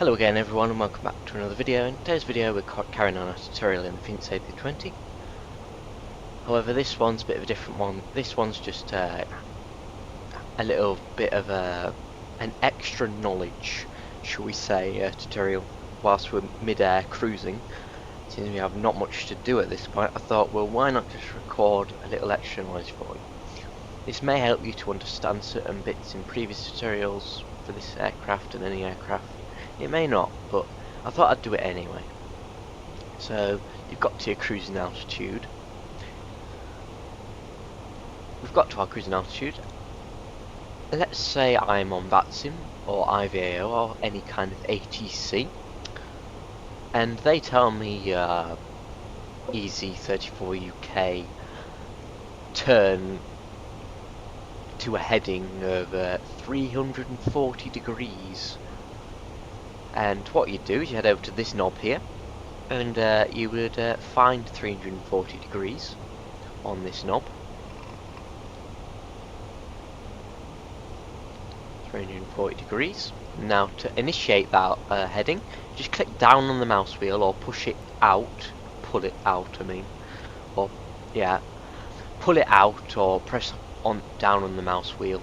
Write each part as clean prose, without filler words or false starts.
Hello again everyone and welcome back to another video. In today's video we're carrying on our tutorial in the Fenix A320. However, this one's a bit of a different one. This one's just a little bit of an extra knowledge, shall we say, tutorial whilst we're mid-air cruising. Since we have not much to do at this point, I thought, well, why not just record a little extra knowledge for you. This may help you to understand certain bits in previous tutorials for this aircraft and any aircraft. It may not, but I thought I'd do it anyway. So, you've got to your cruising altitude. We've got to our cruising altitude. Let's say I'm on VATSIM or IVAO or any kind of ATC. And they tell me EZ34 UK turn to a heading of 340 degrees. And what you do is you head over to this knob here, and you would find 340 degrees on this knob. 340 degrees. Now to initiate that heading, just click down on the mouse wheel or push it out, pull it out I mean, or yeah, pull it out or press down on the mouse wheel,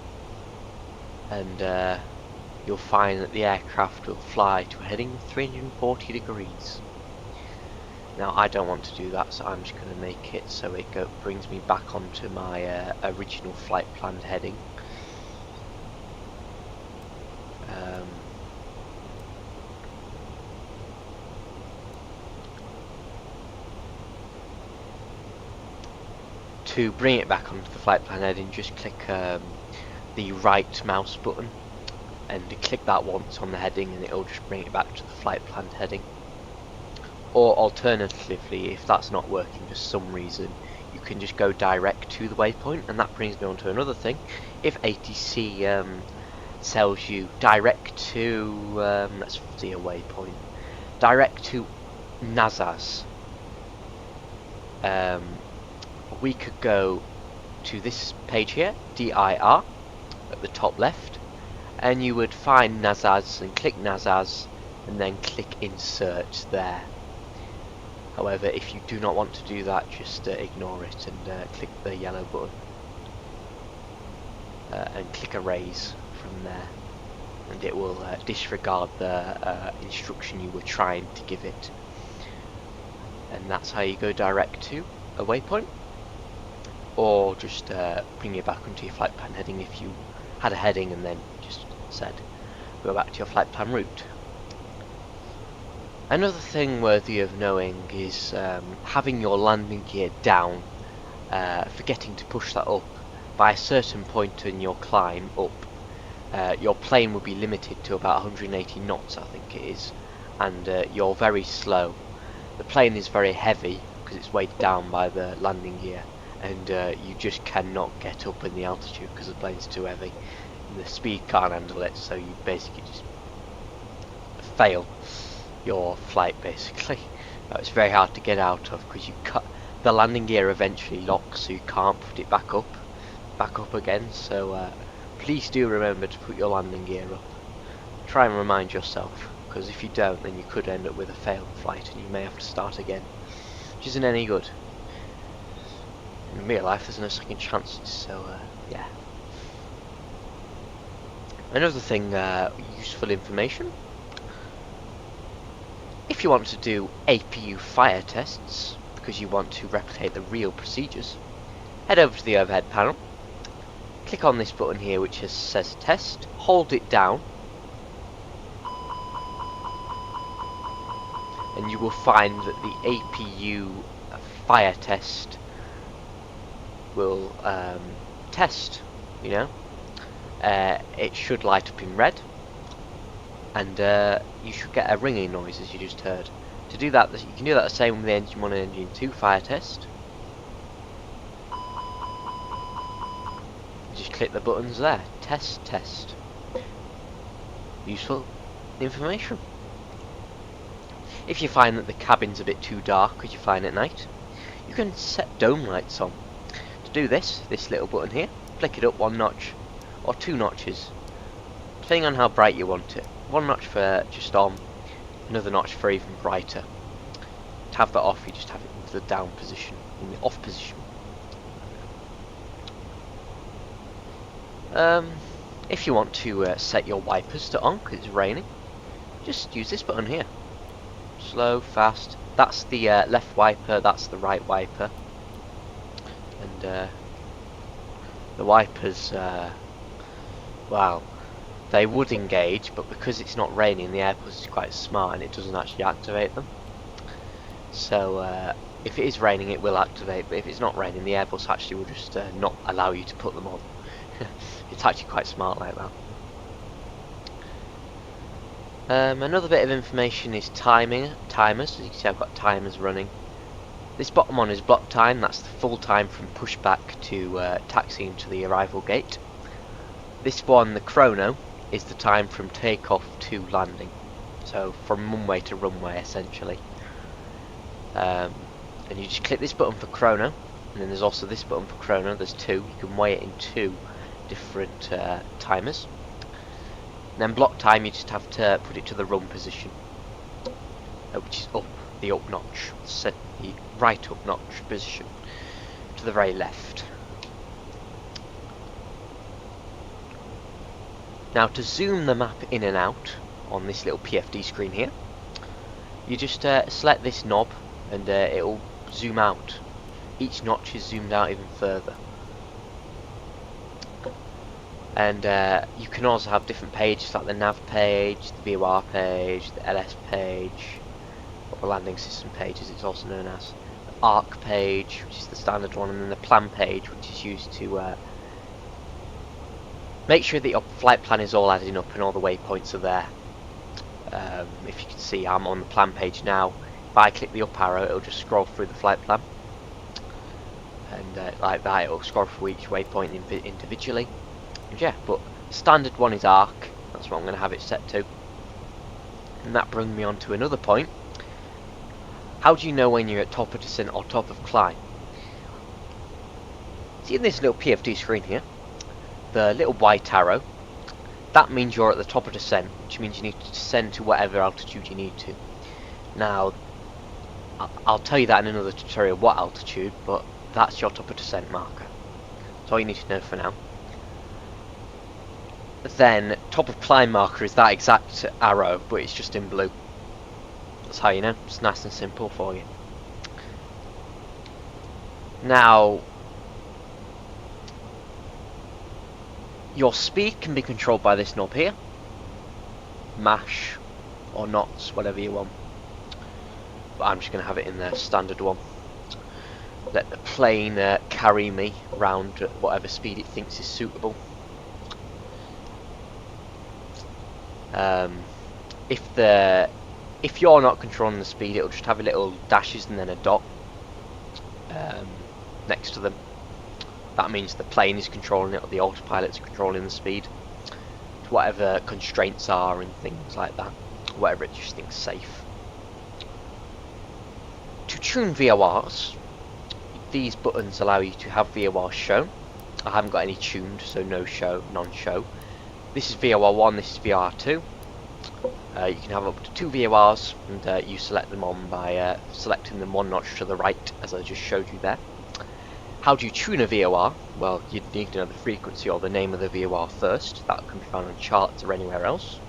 and you'll find that the aircraft will fly to a heading of 340 degrees. Now I don't want to do that, so I'm just going to make it so it brings me back onto my original flight planned heading. To bring it back onto the flight plan heading, just click the right mouse button and click that once on the heading, and it'll just bring it back to the flight planned heading. Or alternatively, if that's not working for some reason, you can just go direct to the waypoint, and that brings me on to another thing. If ATC tells you direct to, let's see a waypoint, direct to Nazas, we could go to this page here, DIR, at the top left, and you would find Nazas and click Nazas and then click insert there. However, if you do not want to do that, just ignore it and click the yellow button and click erase from there, and it will disregard the instruction you were trying to give it. And that's how you go direct to a waypoint, or just bring you back onto your flight plan heading if you had a heading and then just said go back to your flight plan route. Another thing worthy of knowing is having your landing gear down, forgetting to push that up. By a certain point in your climb up, your plane will be limited to about 180 knots, I think it is, and you're very slow. The plane is very heavy because it's weighed down by the landing gear, and you just cannot get up in the altitude because the plane's too heavy. The speed can't handle it, so you basically just fail your flight basically. It's very hard to get out of because the landing gear eventually locks, so you can't put it back up again. So please do remember to put your landing gear up. Try and remind yourself, because if you don't, then you could end up with a failed flight and you may have to start again, which isn't any good. In real life there's no second chances, so yeah. Another thing, useful information. If you want to do APU fire tests, because you want to replicate the real procedures, head over to the overhead panel, click on this button here which says test, hold it down, and you will find that the APU fire test will test, you know. It should light up in red, and you should get a ringing noise as you just heard. To do that, you can do that the same with the Engine 1 and Engine 2 fire test. Just click the buttons there, test, test. Useful information. If you find that the cabin's a bit too dark because you're flying at night, you can set dome lights on. To do this little button here, flick it up one notch or two notches, depending on how bright you want it. One notch for just on, another notch for even brighter. To have that off, you just have it into the down position, in the off position. If you want to set your wipers to on because it's raining, just use this button here. Slow, fast. That's the left wiper, that's the right wiper. And the wipers, well, they would engage, but because it's not raining, the Airbus is quite smart and it doesn't actually activate them. So if it is raining, it will activate, but if it's not raining, the Airbus actually will just not allow you to put them on. It's actually quite smart like that. Another bit of information is timers. As you can see, I've got timers running. This bottom one is block time. That's the full time from pushback to taxiing to the arrival gate. This one, the chrono, is the time from takeoff to landing. So from runway to runway, essentially. And you just click this button for chrono, and then there's also this button for chrono. There's two. You can weigh it in two different timers. And then block time, you just have to put it to the run position, which is up, the up notch, set the right up notch position to the very left. Now to zoom the map in and out on this little PFD screen here, you just select this knob and it'll zoom out. Each notch is zoomed out even further. And you can also have different pages like the nav page, the VOR page, the LS page, or the landing system page as it's also known as, the ARC page, which is the standard one, and then the plan page, which is used to make sure that your flight plan is all adding up and all the waypoints are there. If you can see, I'm on the plan page now. If I click the up arrow, it'll just scroll through the flight plan, and like that, it'll scroll through each waypoint individually. And yeah, but standard one is ARC. That's what I'm going to have it set to. And that brings me on to another point. How do you know when you're at top of descent or top of climb? See in this little PFD screen here, the little white arrow, that means you're at the top of descent, which means you need to descend to whatever altitude you need to. Now, I'll tell you that in another tutorial what altitude, but that's your top of descent marker. That's all you need to know for now. Then top of climb marker is that exact arrow, but it's just in blue. That's how you know. It's nice and simple for you. Now, your speed can be controlled by this knob here. Mash or knots, whatever you want. But I'm just going to have it in the standard one. Let the plane carry me around at whatever speed it thinks is suitable. If you're not controlling the speed, it'll just have a little dashes and then a dot next to them. That means the plane is controlling it, or the autopilot's controlling the speed. Whatever constraints are and things like that, whatever it just thinks safe. To tune VORs, these buttons allow you to have VORs shown. I haven't got any tuned, so no show, non-show. This is VOR 1, this is VOR 2. You can have up to 2 VORs, and you select them on by selecting them one notch to the right, as I just showed you there. How do you tune a VOR? Well, you need to know the frequency or the name of the VOR first. That can be found on charts or anywhere else.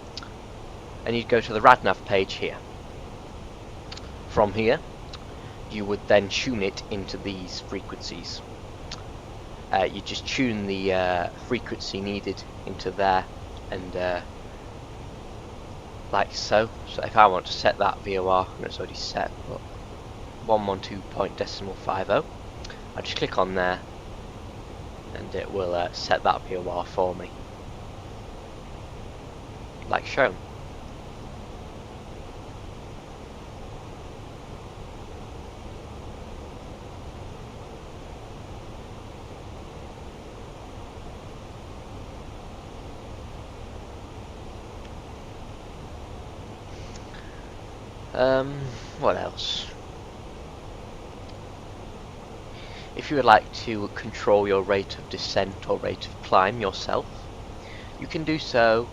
And you'd go to the RadNav page here. From here, you would then tune it into these frequencies. You just tune the frequency needed into there, and like so. So if I want to set that VOR, and it's already set, but 112.50, I just click on there, and it will set that VOR for me, like shown. What else? If you would like to control your rate of descent or rate of climb yourself, you can do so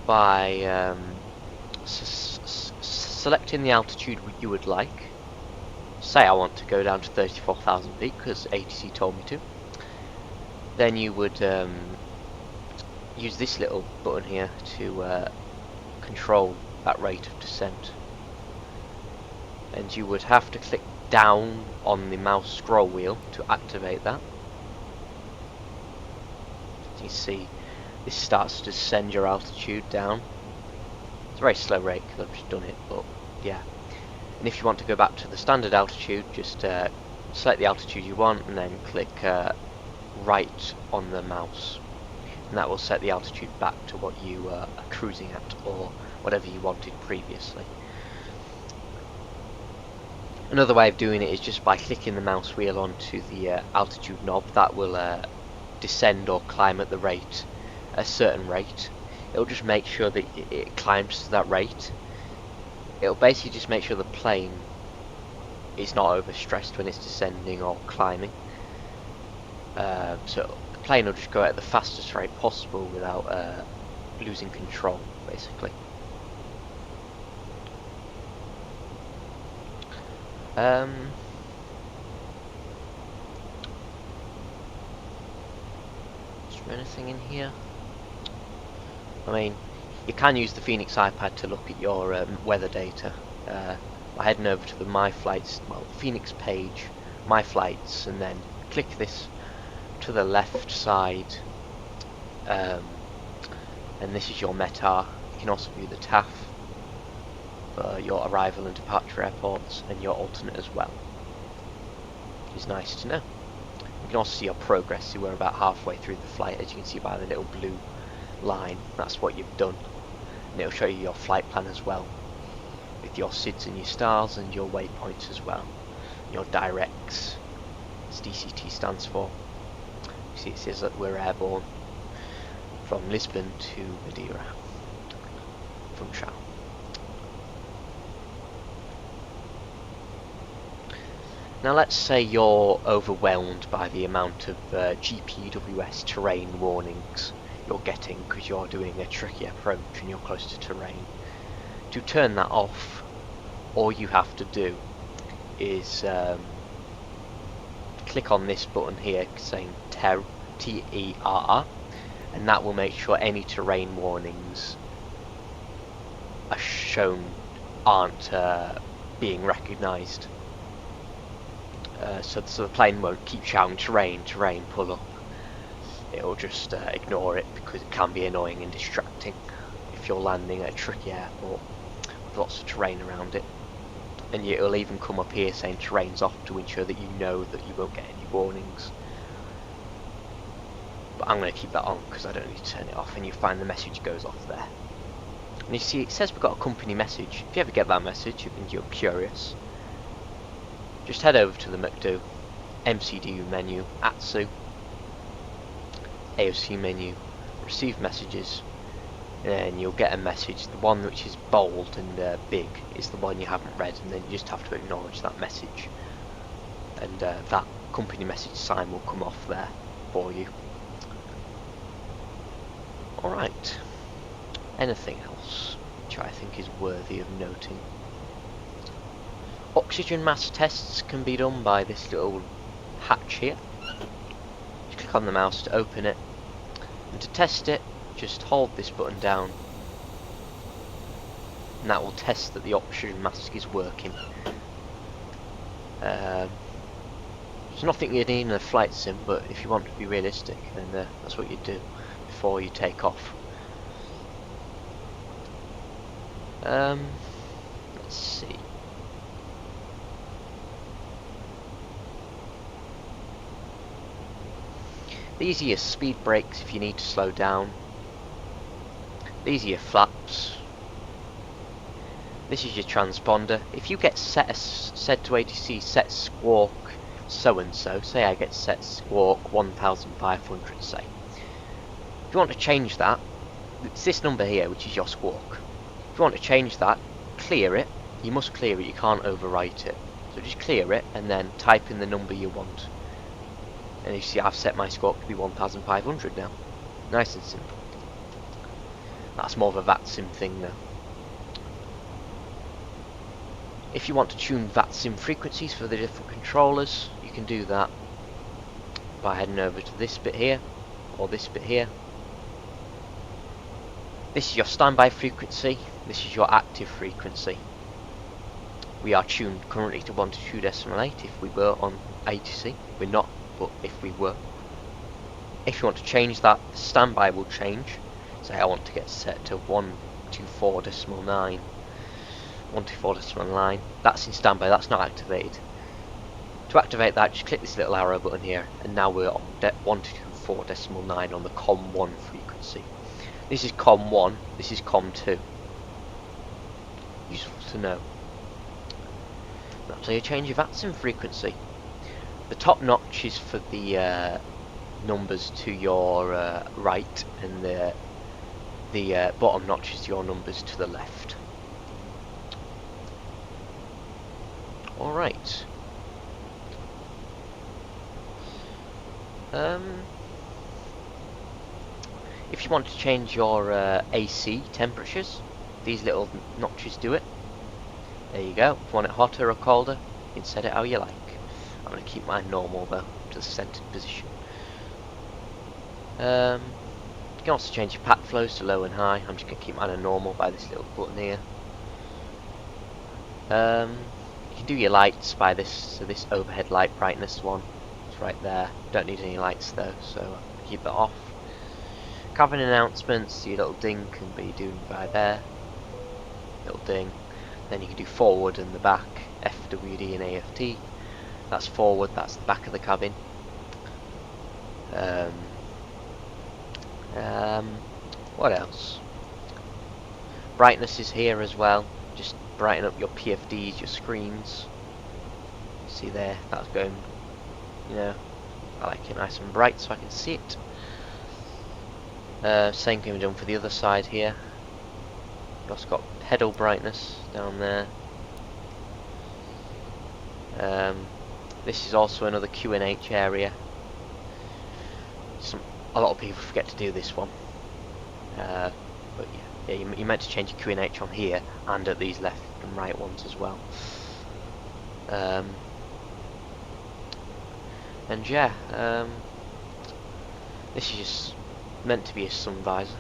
by selecting the altitude you would like. Say I want to go down to 34,000 feet because ATC told me to. Then you would use this little button here to control that rate of descent. And you would have to click down on the mouse scroll wheel to activate that. As you see, this starts to send your altitude down. It's a very slow rate because I've just done it, but yeah. And if you want to go back to the standard altitude, just select the altitude you want and then click right on the mouse. And that will set the altitude back to what you are cruising at, or whatever you wanted previously. Another way of doing it is just by clicking the mouse wheel onto the altitude knob. That will descend or climb at the rate, a certain rate. It'll just make sure that it climbs to that rate. It'll basically just make sure the plane is not overstressed when it's descending or climbing. So the plane will just go at the fastest rate possible without losing control, basically. Is there anything in here? I mean, you can use the Fenix iPad to look at your weather data by heading over to the My Flights, Fenix page, My Flights, and then click this to the left side, and this is your METAR. You can also view the TAF for your arrival and departure airports, and your alternate as well, which is nice to know. You can also see your progress. So we're about halfway through the flight, as you can see by the little blue line. That's what you've done, and it'll show you your flight plan as well, with your SIDS and your stars and your waypoints as well, your directs, as DCT stands for. You see it says that we're airborne from Lisbon to Madeira, Funchal. Now let's say you're overwhelmed by the amount of GPWS terrain warnings you're getting because you're doing a tricky approach and you're close to terrain. To turn that off, all you have to do is click on this button here saying TERR, T-E-R-R, and that will make sure any terrain warnings are shown aren't being recognised. So the plane won't keep shouting terrain, terrain, pull up. It'll just ignore it because it can be annoying and distracting if you're landing at a tricky airport with lots of terrain around it. And it'll even come up here saying terrain's off to ensure that you know that you won't get any warnings. But I'm going to keep that on because I don't need to turn it off, and you find the message goes off there. And you see it says we've got a company message. If you ever get that message and you're curious, just head over to the McDo, MCDU menu, ATSU, AOC menu, receive messages, and then you'll get a message. The one which is bold and big is the one you haven't read, and then you just have to acknowledge that message, and that company message sign will come off there for you. Alright, anything else which I think is worthy of noting? Oxygen mass tests can be done by this little hatch here. Just click on the mouse to open it, and to test it just hold this button down, and that will test that the oxygen mask is working. There's nothing you need in a flight sim, but if you want to be realistic, then that's what you do before you take off. Let's see. These are your speed brakes if you need to slow down. These are your flaps. This is your transponder. If you get said to ATC set squawk so and so, say I get set squawk 1500, say. If you want to change that, it's this number here which is your squawk. If you want to change that, clear it. You must clear it, you can't overwrite it. So just clear it and then type in the number you want. And you see I've set my squawk to be 1500 now. Nice and simple. That's more of a VATSIM thing now. If you want to tune VATSIM frequencies for the different controllers, you can do that by heading over to this bit here, or this bit here. This is your standby frequency, this is your active frequency. We are tuned currently to 122.8 if we were on ATC. We're not, but if we were. If you want to change that, the standby will change. Say I want to get set to 124.9. 124.9. That's in standby, that's not activated. To activate that, just click this little arrow button here, and now we're on 124.9 on the COM1 frequency. This is COM1, this is COM2. Useful to know. That's how you change your VATSIM frequency. The top notch is for the numbers to your right, and the bottom notch is your numbers to the left. Alright. If you want to change your AC temperatures, these little notches do it. There you go. If you want it hotter or colder, you can set it how you like. I'm going to keep mine normal though, to the centered position. You can also change your pack flows to low and high. I'm just going to keep mine on normal by this little button here. You can do your lights by this, so this overhead light brightness one. It's right there. Don't need any lights though, so keep it off. Cabin announcements, your little ding can be doing by there. Little ding. Then you can do forward and the back, FWD and AFT. That's forward, that's the back of the cabin. What else? Brightness is here as well. Just brighten up your PFDs, your screens. See there, that's going, you know, I like it nice and bright so I can see it. Same can be done for the other side here. You've also got pedal brightness down there. This is also another QNH area. A lot of people forget to do this one. But yeah, you're meant to change your QNH on here and at these left and right ones as well. And yeah, this is just meant to be a sun visor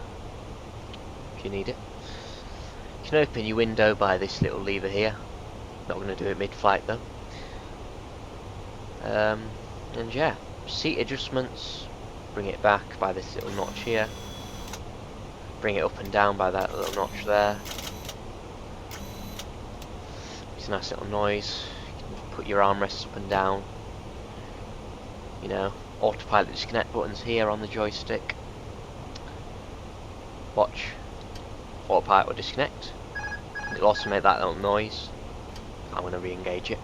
if you need it. You can open your window by this little lever here. Not going to do it mid-flight though. And yeah, seat adjustments, bring it back by this little notch here. Bring it up and down by that little notch there. It's a nice little noise. You can put your armrests up and down. You know, autopilot disconnect buttons here on the joystick. Watch. Autopilot will disconnect. It'll also make that little noise. I'm going to re-engage it.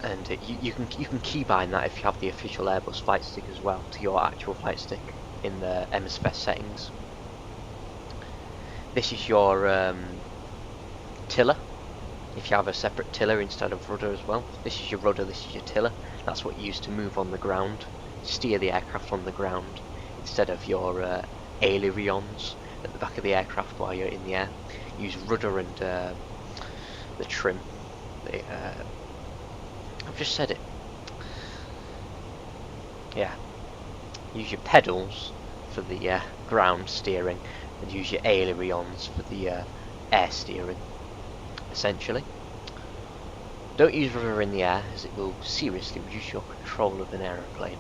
And you can keybind that if you have the official Airbus flight stick as well to your actual flight stick in the MSFS settings. This is your tiller. If you have a separate tiller instead of rudder as well. This is your rudder, this is your tiller. That's what you use to move on the ground, steer the aircraft on the ground, instead of your ailerons at the back of the aircraft while you're in the air. Use rudder and the trim. I've just said it. Yeah. Use your pedals for the ground steering, and use your ailerons for the air steering. Essentially. Don't use rudder in the air, as it will seriously reduce your control of an aeroplane.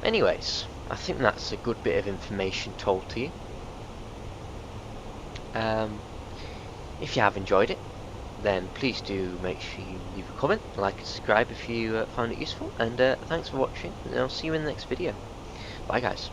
Anyways, I think that's a good bit of information told to you. If you have enjoyed it, then please do make sure you leave a comment, like and subscribe if you found it useful, and thanks for watching, and I'll see you in the next video. Bye guys.